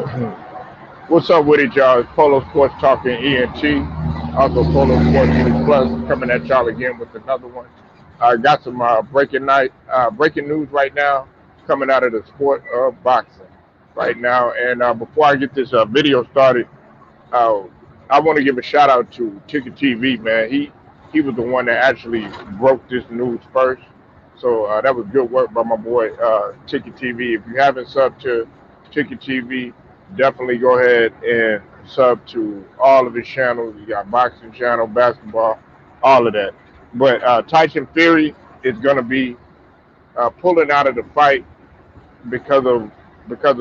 What's up with it, y'all? It's Polo Sports Talking ENT. Also, Polo Sports News Plus coming at y'all again with another one. I got some breaking news right now coming out of the sport of boxing right now. And before I get this video started, uh, I want to give a shout out to Ticket TV, man. He was the one that actually broke this news first. So that was good work by my boy Ticket TV. If you haven't subbed to Ticket TV, definitely go ahead and sub to all of his channels. You got boxing channel, basketball, all of that. But Tyson Fury is going to be pulling out of the fight because of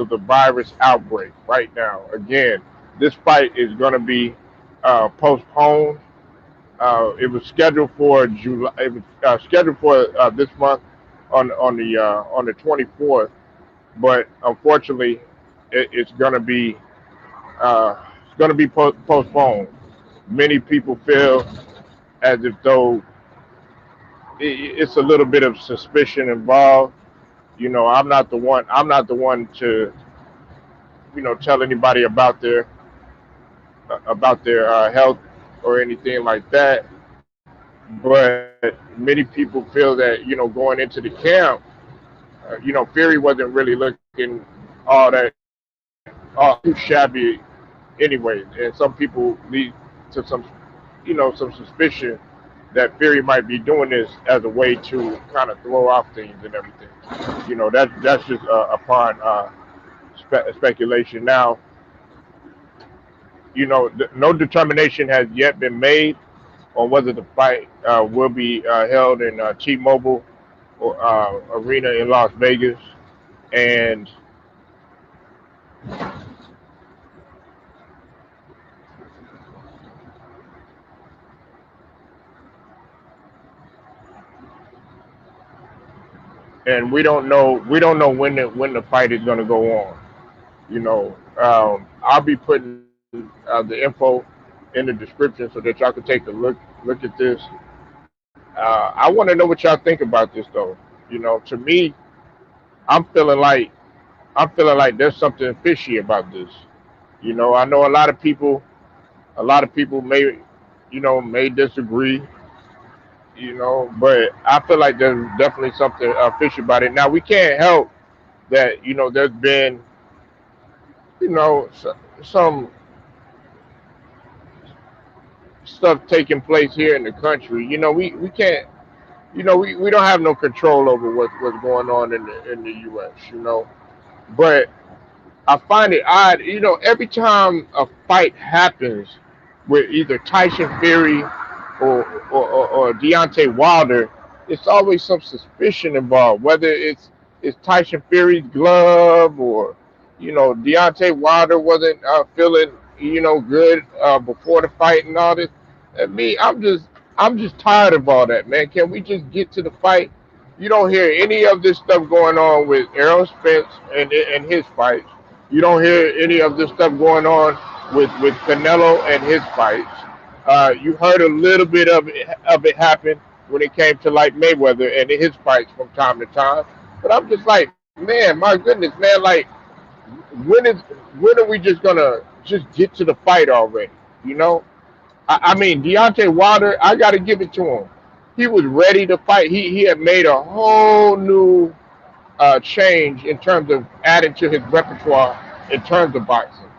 the virus outbreak right now. Again, this fight is going to be postponed. It was scheduled for July. It was scheduled for this month on the 24th, but unfortunately, it's going to be postponed. Many people feel as if though it's a little bit of suspicion involved. I'm not the one. I'm not the one to tell anybody about their health or anything like that. But many people feel that going into the camp, Fury wasn't really looking all that too shabby anyway, and some people lead to some suspicion that Fury might be doing this as a way to kind of throw off things and everything. That's just upon speculation. Now, no determination has yet been made on whether the fight will be held in T-Mobile or Arena in Las Vegas, and we don't know when the fight is going to go on. I'll be putting the info in the description so that y'all can take a look at this. I want to know what y'all think about this though. To me, I'm feeling like there's something fishy about this. I know a lot of people may disagree. But I feel like there's definitely something fishy about it. Now we can't help that there's been some stuff taking place here in the country. We can't we don't have no control over what's going on in the US, But I find it odd, every time a fight happens with either Tyson Fury or Deontay Wilder, it's always some suspicion involved, whether it's Tyson Fury's glove or Deontay Wilder wasn't feeling good before the fight and all this. And me, I'm just tired of all that, man. Can we just get to the fight? You don't hear any of this stuff going on with Errol Spence and his fights. You don't hear any of this stuff going on with Canelo and his fights. You heard a little bit of it happen when it came to like Mayweather and his fights from time to time. But I'm just like, man, my goodness, man, like when is when are we just gonna just get to the fight already? You know? I mean, Deontay Wilder, I got to give it to him. He was ready to fight. He had made a whole new change in terms of adding to his repertoire in terms of boxing.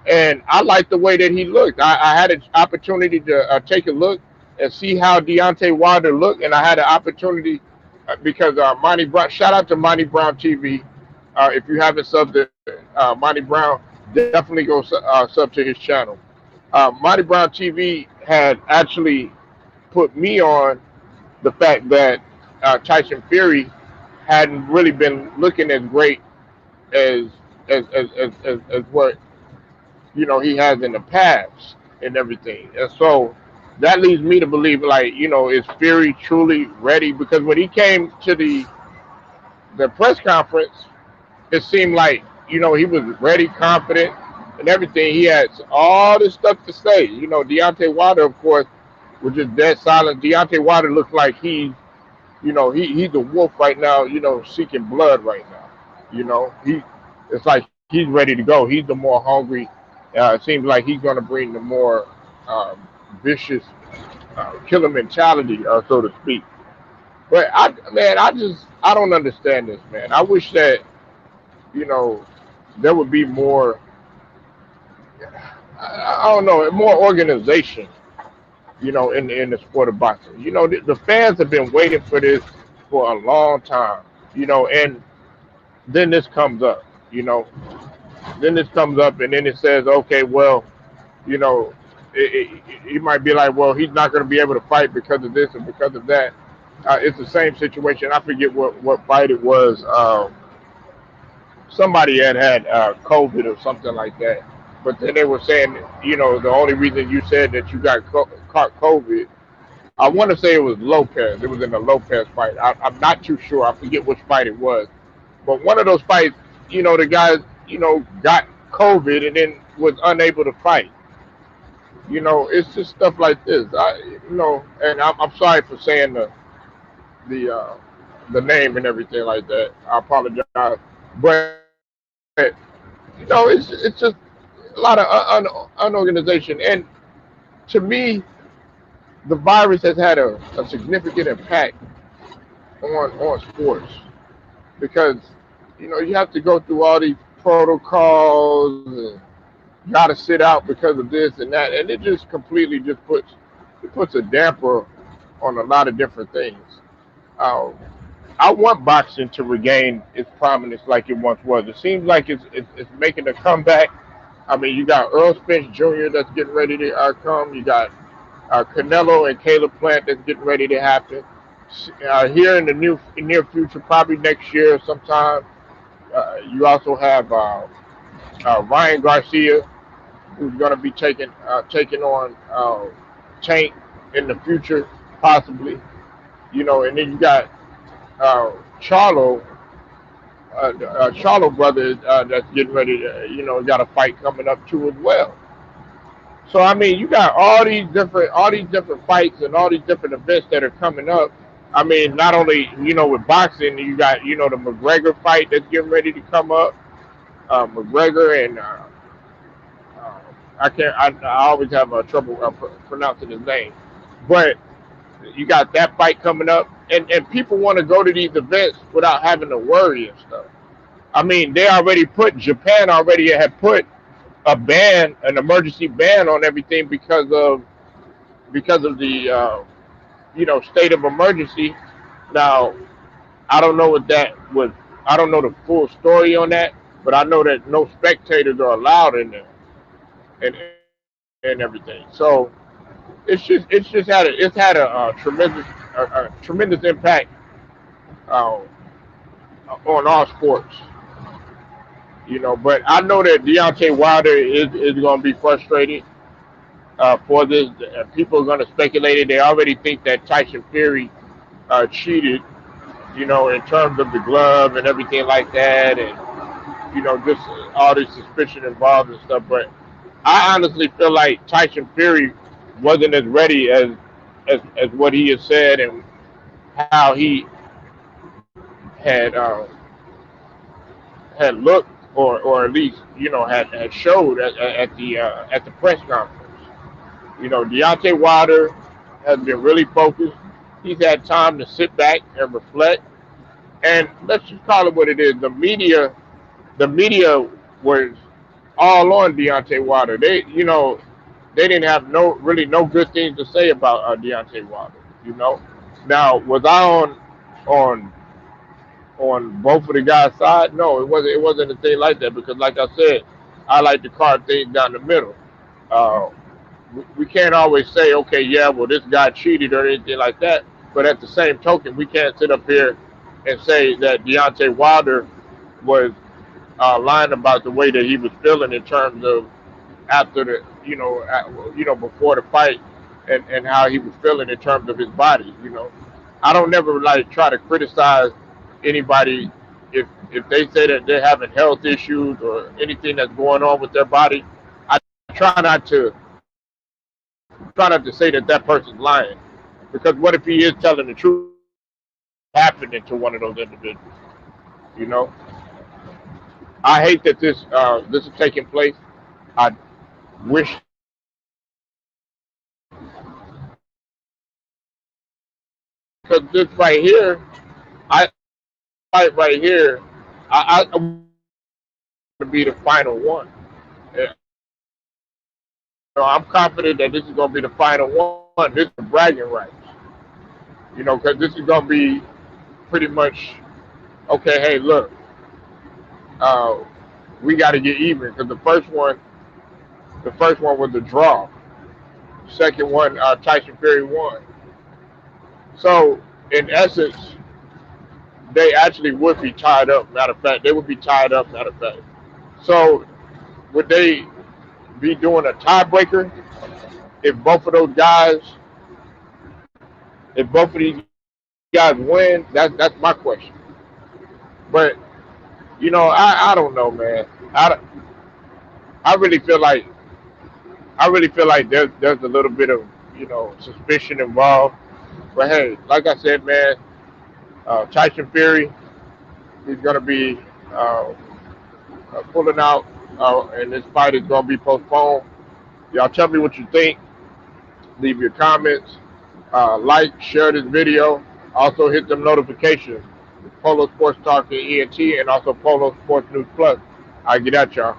And I liked the way that he looked. I had an opportunity to take a look and see how Deontay Wilder looked, and I had an opportunity because Monty Brown. Shout out to Monty Brown TV. If you haven't subbed to Monty Brown, definitely go sub to his channel. Monty Brown TV had actually put me on the fact that Tyson Fury hadn't really been looking as great as as what he has in the past and everything. And so that leads me to believe like is Fury truly ready? Because when he came to the press conference, it seemed like he was ready, confident, and everything. He had all this stuff to say. Deontay Wilder, of course, was just dead silent. Deontay Wilder looks like he's a wolf right now. Seeking blood right now. He it's like he's ready to go. He's the more hungry. It seems like he's going to bring the more vicious killer mentality, so to speak. But I don't understand this, man. I wish that you know there would be more. I don't know, more organization. In the sport of boxing. The fans have been waiting for this for a long time. And then this comes up. You know, then this comes up, and then it says, okay, well, you know, you might be like, well, he's not going to be able to fight because of this and because of that. It's the same situation. I forget what fight it was. Somebody had COVID or something like that. But then they were saying, the only reason you said that you caught COVID, I want to say it was Lopez. It was in the Lopez fight. I'm not too sure. I forget which fight it was. But one of those fights, the guy, got COVID and then was unable to fight. It's just stuff like this. And I'm sorry for saying the uh, the name and everything like that. I apologize, but it's just a lot of unorganization. And to me, the virus has had a significant impact on sports because you have to go through all these protocols and got to sit out because of this and that, and it just completely just puts a damper on a lot of different things. Um, I want boxing to regain its prominence like it once was. It seems like it's making a comeback. I mean, you got Earl Spence Jr. that's getting ready to come. You got Canelo and Caleb Plant that's getting ready to happen. Here in the near future, probably next year sometime. You also have Ryan Garcia, who's going to be taking on Tank in the future, possibly. And then you got uh, Charlo, Charlo brother that's getting ready to, got a fight coming up too as well. So I mean, you got all these different fights and all these different events that are coming up. I mean, not only with boxing, you got the McGregor fight that's getting ready to come up. McGregor and uh, I always have trouble pronouncing his name, but you got that fight coming up, and people want to go to these events without having to worry and stuff. I mean, Japan already had put an emergency ban on everything because of the state of emergency. Now, I don't know what that was. I don't know the full story on that, but I know that no spectators are allowed in there and everything. So it's had a tremendous impact uh, on all sports. But I know that Deontay Wilder is going to be frustrated for this. People are going to speculate it. They already think that Tyson Fury cheated, in terms of the glove and everything like that, and just all this suspicion involved and stuff. But I honestly feel like Tyson Fury wasn't as ready as what he has said and how he had had looked or at least had showed at the press conference. Deontay Wilder has been really focused. He's had time to sit back and reflect. And let's just call it what it is. The media was all on Deontay Wilder. They didn't have no good things to say about Deontay Wilder. You know. Now, was I on both of the guys' side? No, it wasn't a thing like that because, like I said, I like to carve things down the middle. Uh, we can't always say, okay, yeah, well, this guy cheated or anything like that. But at the same token, we can't sit up here and say that Deontay Wilder was lying about the way that he was feeling in terms of after before the fight and how he was feeling in terms of his body. I don't never like try to criticize anybody if they say that they're having health issues or anything that's going on with their body. I try not to say that that person's lying because what if he is telling the truth? Happening to one of those individuals, you know. I hate that this is taking place. I wish because this right here, I fight right here. I want to be the final one. I'm confident that this is going to be the final one. This is bragging rights, because this is going to be pretty much okay. Hey, look, uh, we got to get even because the first one was a draw. Second one, Tyson Fury won. So in essence, they actually would be tied up. Matter of fact, they would be tied up. Matter of fact, so would they be doing a tiebreaker if both of those guys, if both of these guys win? That's my question. But I don't know, man. I really feel like there's a little bit of suspicion involved. But hey, like I said, man, Tyson Fury is gonna be uh, pulling out, and this fight is gonna be postponed. Y'all tell me what you think. Leave your comments. Like, share this video. Also hit them notifications. Polo Sports Talk and ENT, and also Polo Sports News Plus. I get at y'all.